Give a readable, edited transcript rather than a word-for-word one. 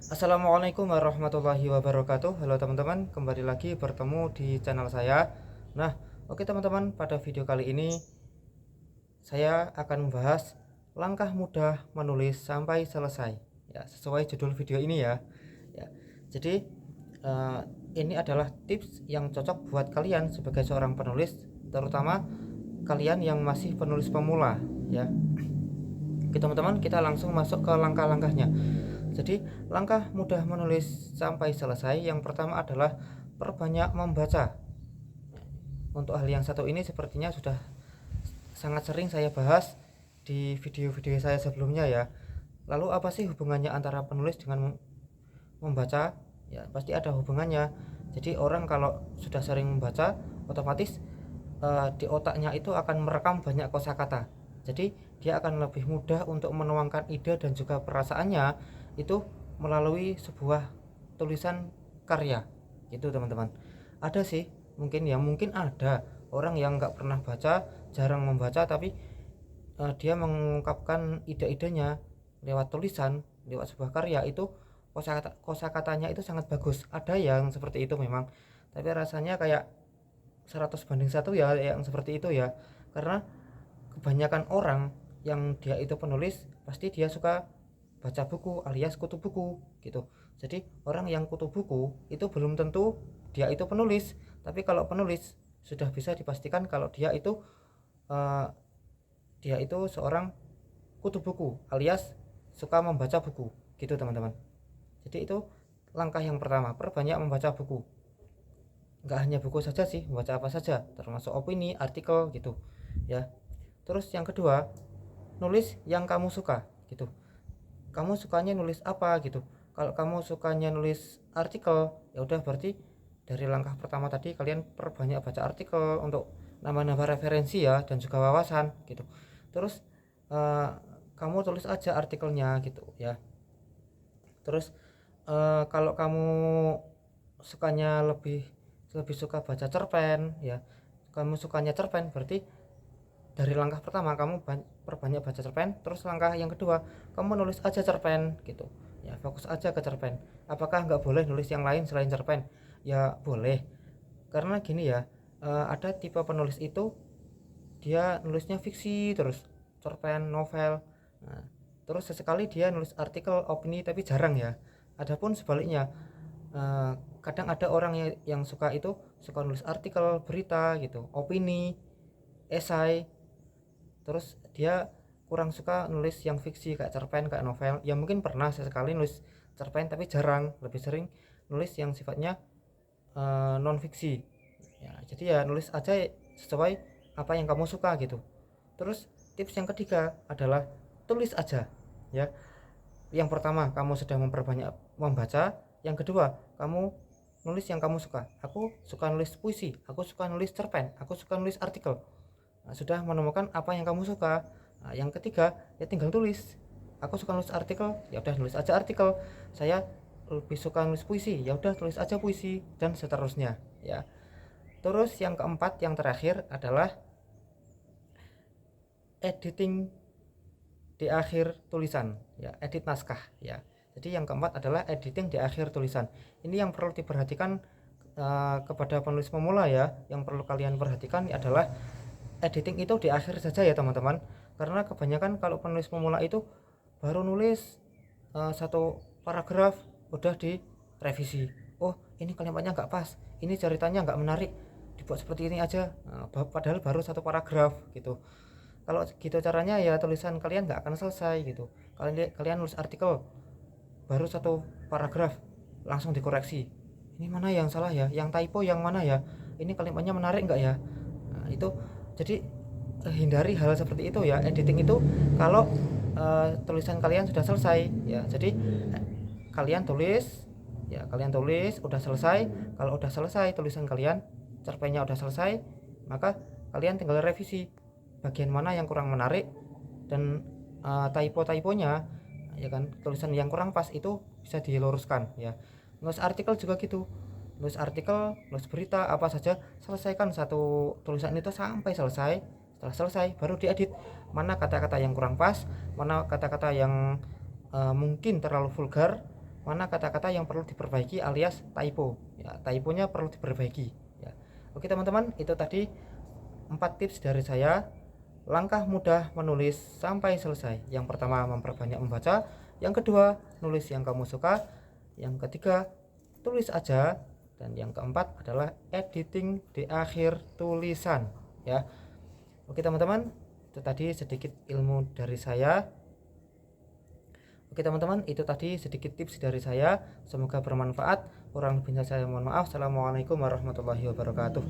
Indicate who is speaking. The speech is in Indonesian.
Speaker 1: Assalamualaikum warahmatullahi wabarakatuh. Halo teman-teman, kembali lagi bertemu di channel saya. Nah, oke teman-teman, pada video kali ini saya akan membahas langkah mudah menulis sampai selesai. Ya, sesuai judul video ini ya. Ya, jadi eh, ini adalah tips yang cocok buat kalian sebagai seorang penulis, terutama kalian yang masih penulis pemula. Ya, oke teman-teman, kita langsung masuk ke langkah-langkahnya. Jadi, langkah mudah menulis sampai selesai yang pertama adalah perbanyak membaca. Untuk hal yang satu ini sepertinya sudah sangat sering saya bahas di video-video saya sebelumnya ya. Lalu apa sih hubungannya antara penulis dengan membaca? Ya, pasti ada hubungannya. Jadi orang kalau sudah sering membaca, otomatis di otaknya itu akan merekam banyak kosakata. Jadi dia akan lebih mudah untuk menuangkan ide dan juga perasaannya itu melalui sebuah tulisan karya. Gitu teman-teman. Ada sih, mungkin ada orang yang nggak pernah baca, jarang membaca, tapi dia mengungkapkan ide-idenya lewat tulisan, lewat sebuah karya itu kosakatanya itu sangat bagus. Ada yang seperti itu memang, tapi rasanya kayak 100 banding 1 ya yang seperti itu ya, karena kebanyakan orang yang dia itu penulis pasti dia suka baca buku alias kutu buku gitu. Jadi orang yang kutu buku itu belum tentu dia itu penulis, tapi kalau penulis sudah bisa dipastikan kalau uh, dia itu seorang kutu buku alias suka membaca buku gitu teman-teman. Jadi itu langkah yang pertama, perbanyak membaca buku. Nggak hanya buku saja sih, membaca apa saja termasuk opini, artikel gitu ya. Terus yang kedua, nulis yang kamu suka gitu. Kamu sukanya nulis apa gitu. Kalau kamu sukanya nulis artikel, ya udah berarti dari langkah pertama tadi kalian perbanyak baca artikel untuk nambah-nambah referensi ya dan juga wawasan gitu. Terus eh, kamu tulis aja artikelnya gitu ya. Terus kalau kamu sukanya lebih lebih suka baca cerpen ya, kamu sukanya cerpen berarti dari langkah pertama kamu perbanyak baca cerpen. Terus langkah yang kedua, kamu nulis aja cerpen gitu ya, fokus aja ke cerpen. Apakah nggak boleh nulis yang lain selain cerpen? Ya boleh, karena gini ya, ada tipe penulis itu dia nulisnya fiksi terus, cerpen, novel. Nah, terus sesekali dia nulis artikel opini tapi jarang ya. Adapun sebaliknya, kadang ada orang yang suka itu suka nulis artikel berita gitu, opini, esai. Terus dia kurang suka nulis yang fiksi kayak cerpen, kayak novel. Ya mungkin pernah sesekali nulis cerpen tapi jarang, lebih sering nulis yang sifatnya non fiksi ya. Jadi ya nulis aja sesuai apa yang kamu suka gitu. Terus tips yang ketiga adalah tulis aja ya. Yang pertama, kamu sudah memperbanyak membaca. Yang kedua, kamu nulis yang kamu suka. Aku suka nulis puisi, aku suka nulis cerpen, aku suka nulis artikel. Nah, sudah menemukan apa yang kamu suka. Nah, yang ketiga, ya tinggal tulis. Aku suka nulis artikel, ya udah nulis aja artikel. Saya lebih suka nulis puisi, ya udah tulis aja puisi dan seterusnya ya. Terus yang keempat, yang terakhir adalah editing di akhir tulisan ya, edit naskah ya. Jadi yang keempat adalah editing di akhir tulisan. Ini yang perlu diperhatikan kepada penulis pemula ya. Yang perlu kalian perhatikan adalah editing itu di akhir saja ya teman-teman, karena kebanyakan kalau penulis pemula itu baru nulis satu paragraf udah direvisi. Oh, ini kalimatnya nggak pas, ini ceritanya nggak menarik, dibuat seperti ini aja. Nah, padahal baru satu paragraf gitu. Kalau gitu caranya ya tulisan kalian nggak akan selesai gitu. Kalian nulis artikel baru satu paragraf langsung dikoreksi, ini mana yang salah ya, yang typo yang mana ya, ini kalimatnya menarik nggak ya. Nah, itu jadi hindari hal seperti itu ya, editing itu kalau tulisan kalian sudah selesai ya. Jadi kalian tulis ya, kalian tulis udah selesai. Kalau udah selesai tulisan kalian, cerpennya udah selesai, maka kalian tinggal revisi bagian mana yang kurang menarik dan typo-typonya ya kan, tulisan yang kurang pas itu bisa diluruskan ya. Nulis artikel juga gitu, nulis artikel, nulis berita apa saja, selesaikan satu tulisan itu sampai selesai. Setelah selesai baru diedit, mana kata-kata yang kurang pas, mana kata-kata yang mungkin terlalu vulgar, mana kata-kata yang perlu diperbaiki alias typo ya, typonya perlu diperbaiki ya. Oke teman-teman, itu tadi 4 tips dari saya, langkah mudah menulis sampai selesai. Yang pertama, memperbanyak membaca. Yang kedua, nulis yang kamu suka. Yang ketiga, tulis aja. Dan yang keempat adalah editing di akhir tulisan ya. Oke teman-teman, itu tadi sedikit ilmu dari saya. Oke teman-teman, itu tadi sedikit tips dari saya, semoga bermanfaat. Kurang lebihnya saya mohon maaf. Assalamualaikum warahmatullahi wabarakatuh.